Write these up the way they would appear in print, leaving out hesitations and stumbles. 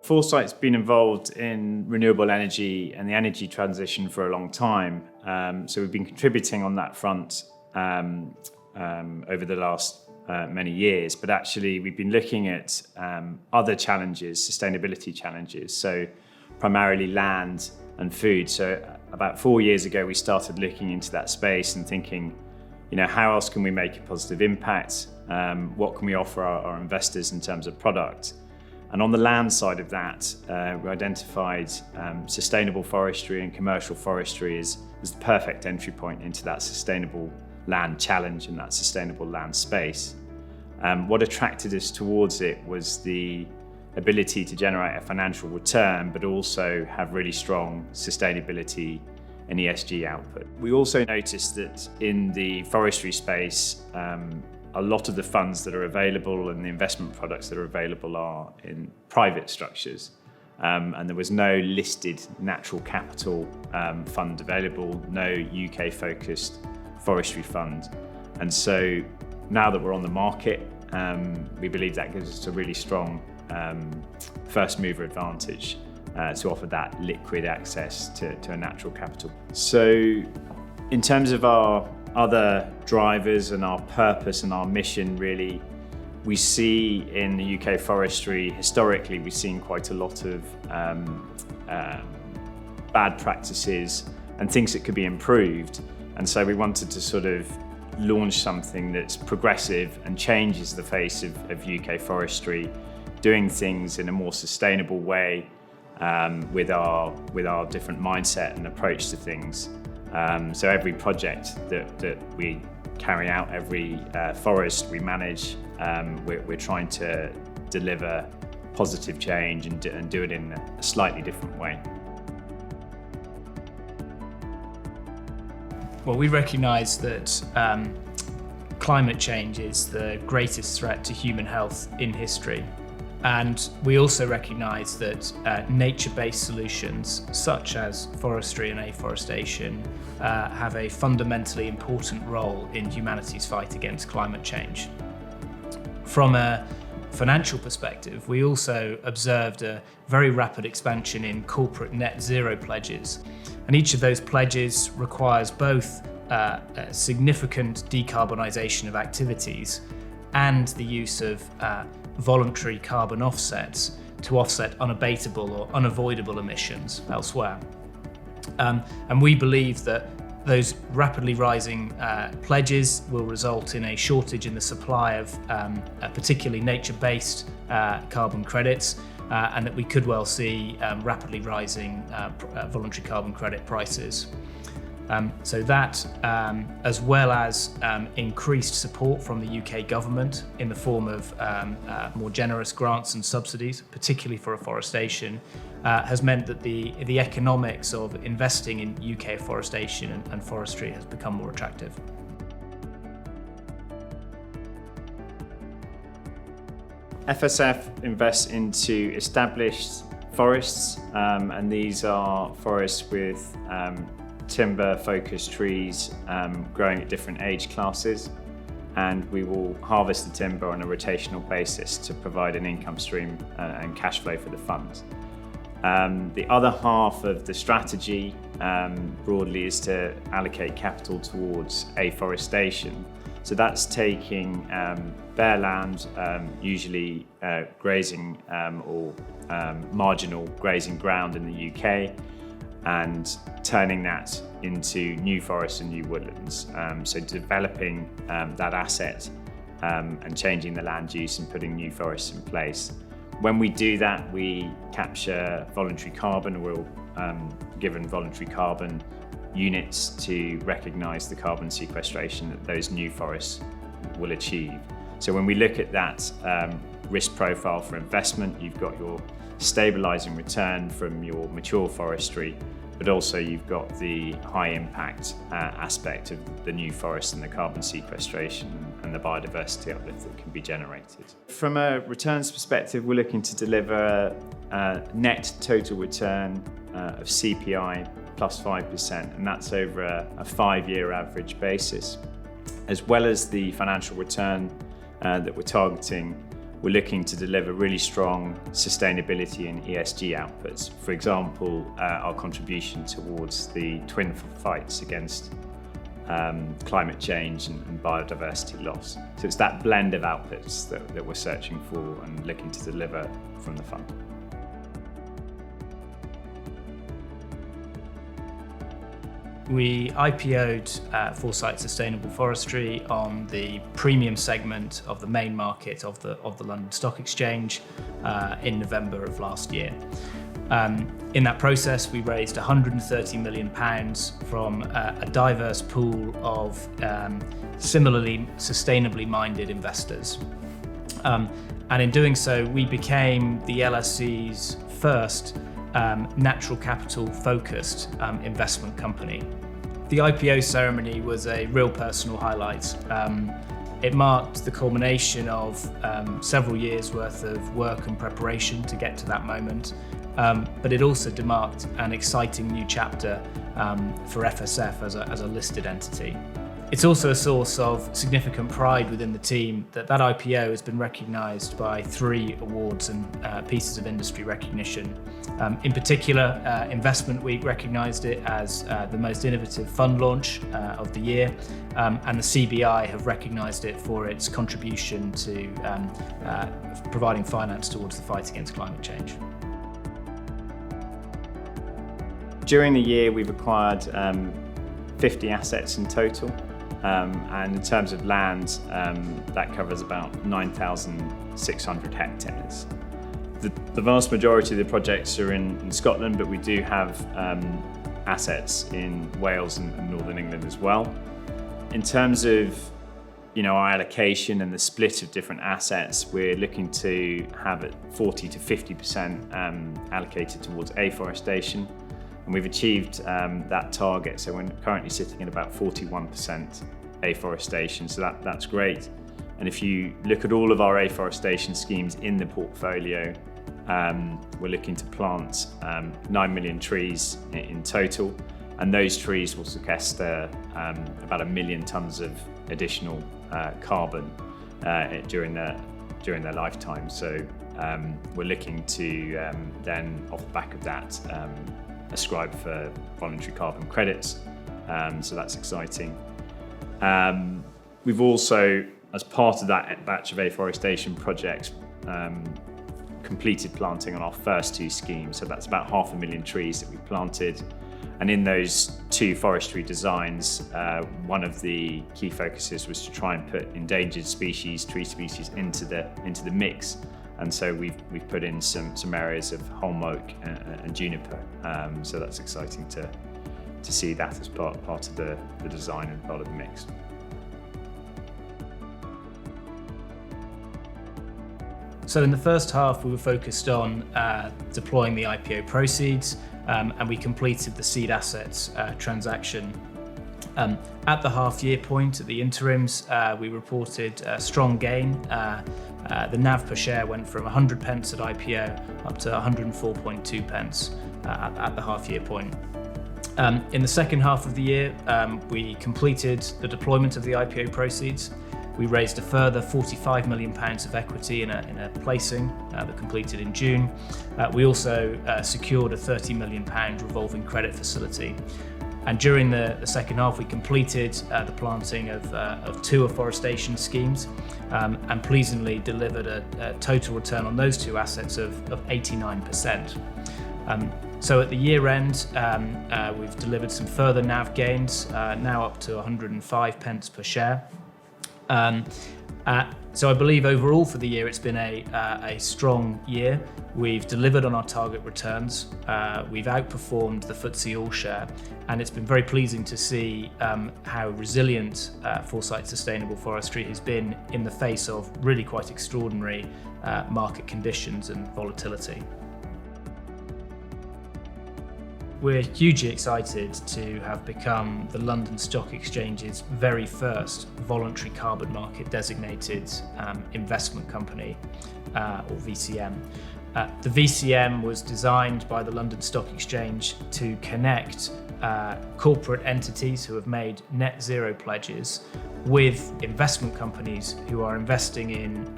Foresight's been involved in renewable energy and the energy transition for a long time. So we've been contributing on that front over the last many years. But actually, we've been looking at other challenges, sustainability challenges, so primarily land and food. So about 4 years ago, we started looking into that space and thinking, how else can we make a positive impact? What can we offer our investors in terms of product? And on the land side of that, we identified sustainable forestry and commercial forestry as the perfect entry point into that sustainable land challenge and that sustainable land space. What attracted us towards it was the ability to generate a financial return, but also have really strong sustainability and ESG output. We also noticed that in the forestry space, a lot of the funds that are available and the investment products that are available are in private structures. And there was no listed natural capital fund available, no UK-focused forestry fund. And so now that we're on the market, we believe that gives us a really strong first mover advantage to offer that liquid access to a natural capital. So in terms of our other drivers and our purpose and our mission, really, we see in the UK forestry, historically, we've seen quite a lot of bad practices and things that could be improved. And so we wanted to sort of launch something that's progressive and changes the face of UK forestry, doing things in a more sustainable way with our different mindset and approach to things. So every project that we carry out, every forest we manage, we're trying to deliver positive change and do it in a slightly different way. Well, we recognise that climate change is the greatest threat to human health in history. And we also recognise that nature-based solutions, such as forestry and afforestation, have a fundamentally important role in humanity's fight against climate change. From a financial perspective, we also observed a very rapid expansion in corporate net zero pledges. And each of those pledges requires both a significant decarbonisation of activities and the use of voluntary carbon offsets to offset unabatable or unavoidable emissions elsewhere. And we believe that those rapidly rising pledges will result in a shortage in the supply of particularly nature-based carbon credits, and that we could well see rapidly rising voluntary carbon credit prices. So that, as well as increased support from the UK government in the form of more generous grants and subsidies, particularly for afforestation, has meant that the economics of investing in UK afforestation and forestry has become more attractive. FSF invests into established forests, and these are forests with timber-focused trees growing at different age classes, and we will harvest the timber on a rotational basis to provide an income stream and cash flow for the fund. The other half of the strategy broadly is to allocate capital towards afforestation. So that's taking bare land, usually grazing or marginal grazing ground in the UK, and turning that into new forests and new woodlands. So developing that asset and changing the land use and putting new forests in place. When we do that, we capture voluntary carbon. We're given voluntary carbon units to recognise the carbon sequestration that those new forests will achieve. So when we look at that risk profile for investment, you've got your stabilising return from your mature forestry, but also you've got the high impact aspect of the new forest and the carbon sequestration and the biodiversity uplift that can be generated. From a returns perspective, we're looking to deliver a net total return of CPI plus 5%, and that's over a 5-year average basis, as well as the financial return that we're targeting we're looking to deliver really strong sustainability and ESG outputs. For example, our contribution towards the twin fights against climate change and biodiversity loss. So it's that blend of outputs that we're searching for and looking to deliver from the fund. We IPO'd Foresight Sustainable Forestry on the premium segment of the main market of the London Stock Exchange in November of last year. In that process, we raised £130 million from a diverse pool of similarly sustainably minded investors. And in doing so, we became the LSE's first natural capital focused investment company. The IPO ceremony was a real personal highlight. It marked the culmination of several years worth of work and preparation to get to that moment, but it also marked an exciting new chapter for FSF as a listed entity. It's also a source of significant pride within the team that IPO has been recognised by 3 awards and pieces of industry recognition. In particular, Investment Week recognised it as the most innovative fund launch of the year, and the CBI have recognised it for its contribution to providing finance towards the fight against climate change. During the year, we've acquired 50 assets in total. And in terms of land, that covers about 9,600 hectares. The vast majority of the projects are in Scotland, but we do have assets in Wales and Northern England as well. In terms of our allocation and the split of different assets, we're looking to have it 40 to 50% allocated towards afforestation. And we've achieved that target, so we're currently sitting at about 41% afforestation, so that's great. And if you look at all of our afforestation schemes in the portfolio, we're looking to plant 9 million trees in total, and those trees will sequester about 1 million tonnes of additional carbon during their lifetime. So we're looking to then, off the back of that, ascribe for voluntary carbon credits, so that's exciting. We've also, as part of that batch of afforestation projects, completed planting on our first 2 schemes, so that's about 500,000 trees that we planted. And in those 2 forestry designs, one of the key focuses was to try and put endangered species, tree species, into the mix. And so we've put in some areas of holm oak and juniper, so that's exciting to see that as part of the design and part of the mix. So in the first half, we were focused on deploying the IPO proceeds, and we completed the seed assets transaction. At the half-year point, at the interims, we reported a strong gain. The NAV per share went from 100 pence at IPO up to 104.2 pence at the half-year point. In the second half of the year, we completed the deployment of the IPO proceeds. We raised a further £45 million of equity in a placing that completed in June. We also secured a £30 million revolving credit facility. And during the second half, we completed the planting of 2 afforestation schemes, and pleasingly delivered a total return on those 2 assets of 89%. So at the year end, we've delivered some further NAV gains, now up to 105 pence per share. So I believe overall for the year it's been a strong year. We've delivered on our target returns. We've outperformed the FTSE All-Share, and it's been very pleasing to see how resilient Foresight Sustainable Forestry has been in the face of really quite extraordinary market conditions and volatility. We're hugely excited to have become the London Stock Exchange's very first voluntary carbon market designated investment company, or VCM. The VCM was designed by the London Stock Exchange to connect corporate entities who have made net zero pledges with investment companies who are investing in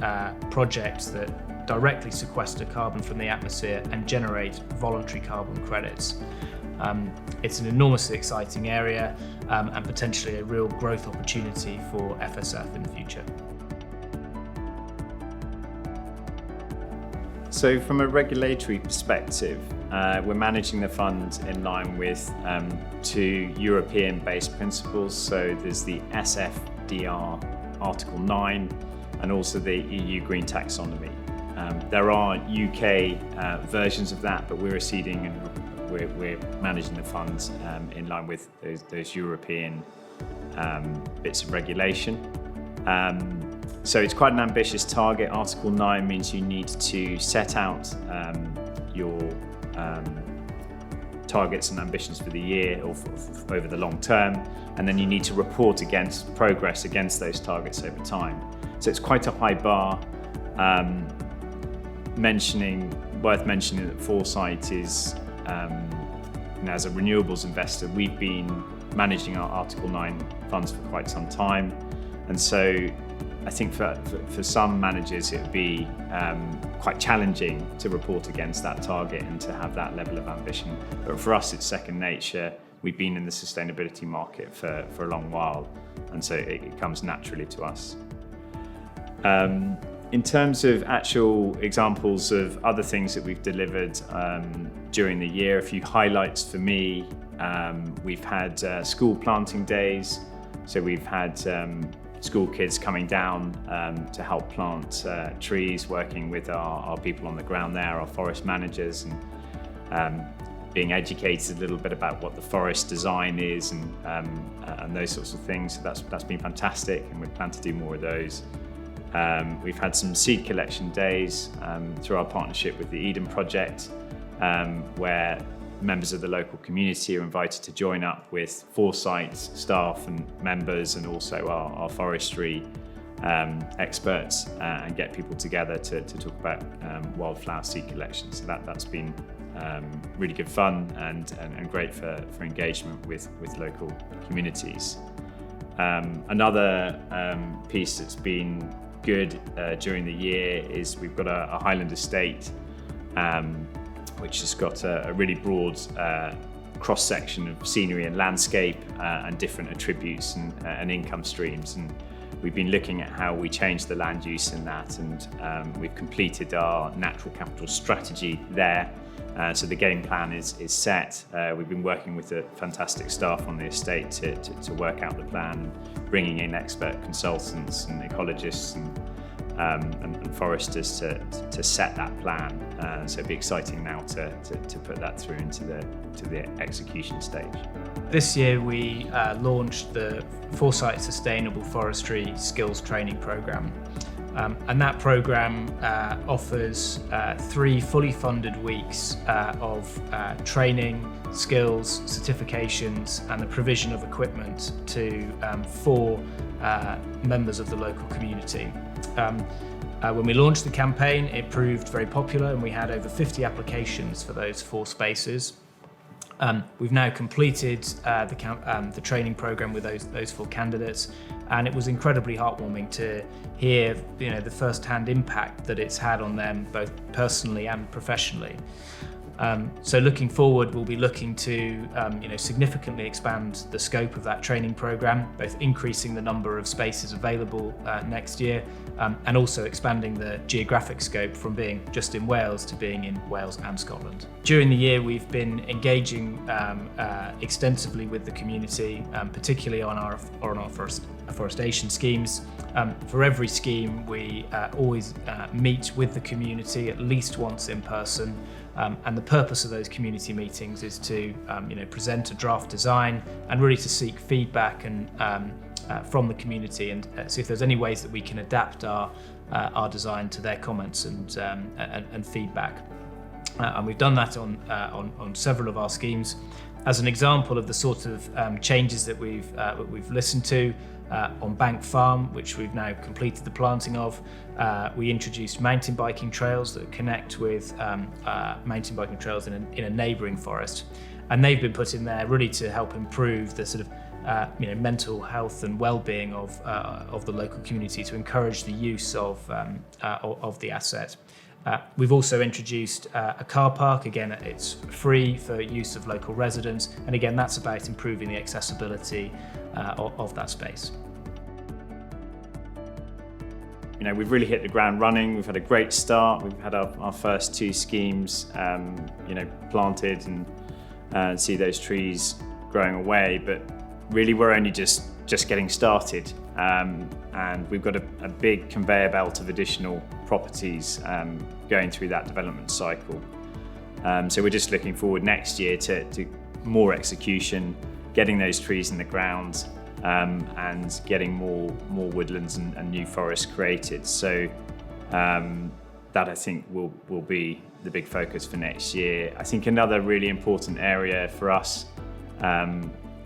projects that directly sequester carbon from the atmosphere and generate voluntary carbon credits. It's an enormously exciting area and potentially a real growth opportunity for FSF in the future. So from a regulatory perspective, we're managing the fund in line with two European-based principles. So there's the SFDR Article 9 and also the EU Green Taxonomy. There are UK versions of that, but we're acceding and we're managing the funds in line with those European bits of regulation. So it's quite an ambitious target. Article 9 means you need to set out your targets and ambitions for the year or over the long term, and then you need to report against progress against those targets over time. So it's quite a high bar. Worth mentioning that Foresight is, as a renewables investor, we've been managing our Article 9 funds for quite some time, and so I think for some managers it would be quite challenging to report against that target and to have that level of ambition. But for us, it's second nature. We've been in the sustainability market for a long while, and so it comes naturally to us. In terms of actual examples of other things that we've delivered during the year, a few highlights for me. We've had school planting days, so we've had school kids coming down to help plant trees, working with our people on the ground there, our forest managers, and being educated a little bit about what the forest design is and those sorts of things. So that's been fantastic, and we plan to do more of those. We've had some seed collection days through our partnership with the Eden Project, where members of the local community are invited to join up with Foresight staff and members, and also our forestry experts, and get people together to talk about wildflower seed collection. So that's been really good fun and great for engagement with local communities. Another piece that's been good during the year is we've got a Highland estate which has got a really broad cross-section of scenery and landscape and different attributes and income streams. And we've been looking at how we change the land use in that, and we've completed our natural capital strategy there. So the game plan is set. We've been working with the fantastic staff on the estate to work out the plan, bringing in expert consultants and ecologists and foresters to set that plan. So it'd be exciting now to put that through into the execution stage. This year we launched the Foresight Sustainable Forestry Skills Training Programme. And that programme offers 3 fully funded weeks of training, skills, certifications, and the provision of equipment to 4 members of the local community. When we launched the campaign, it proved very popular, and we had over 50 applications for those 4 spaces. We've now completed the training program with those 4 candidates, and it was incredibly heartwarming to hear the first-hand impact that it's had on them, both personally and professionally. So looking forward, we'll be looking to significantly expand the scope of that training program, both increasing the number of spaces available next year, and also expanding the geographic scope from being just in Wales to being in Wales and Scotland. During the year, we've been engaging extensively with the community, particularly on our afforestation schemes. For every scheme, we always meet with the community at least once in person. And the purpose of those community meetings is to present a draft design and really to seek feedback and from the community, and see if there's any ways that we can adapt our design to their comments and feedback. And we've done that on several of our schemes. As an example of the sort of changes that we've listened to, on Bank Farm, which we've now completed the planting of, we introduced mountain biking trails that connect with mountain biking trails in a neighbouring forest, and they've been put in there really to help improve the sort of mental health and well-being of the local community, to encourage the use of the asset. We've also introduced a car park. Again, it's free for use of local residents, and again, that's about improving the accessibility of that space. We've really hit the ground running. We've had a great start. We've had our first 2 schemes, planted, and see those trees growing away. But really, we're only just getting started, and we've got a big conveyor belt of additional properties going through that development cycle. So we're just looking forward next year to more execution, getting those trees in the ground, and getting more woodlands and new forests created. So that, I think, will be the big focus for next year. I think another really important area for us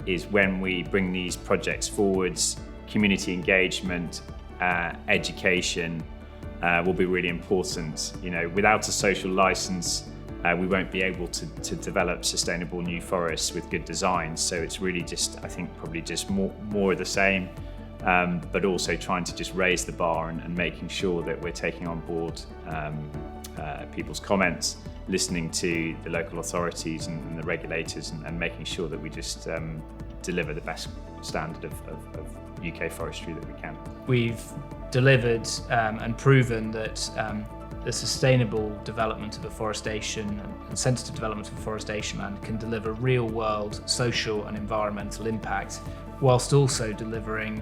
is when we bring these projects forwards, community engagement, education will be really important. Without a social license, we won't be able to develop sustainable new forests with good design. So it's really just, I think, probably just more of the same, but also trying to just raise the bar and making sure that we're taking on board people's comments, listening to the local authorities and the regulators, and making sure that we just deliver the best standard of UK forestry that we can. We've delivered and proven that the sustainable development of afforestation and sensitive development of afforestation land can deliver real-world social and environmental impact, whilst also delivering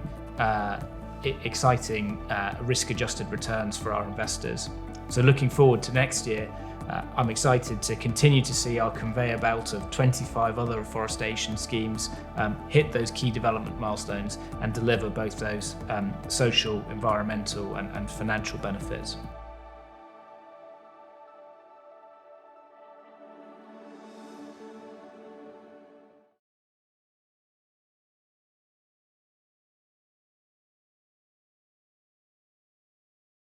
exciting risk-adjusted returns for our investors. So looking forward to next year, I'm excited to continue to see our conveyor belt of 25 other afforestation schemes hit those key development milestones and deliver both those social, environmental and financial benefits.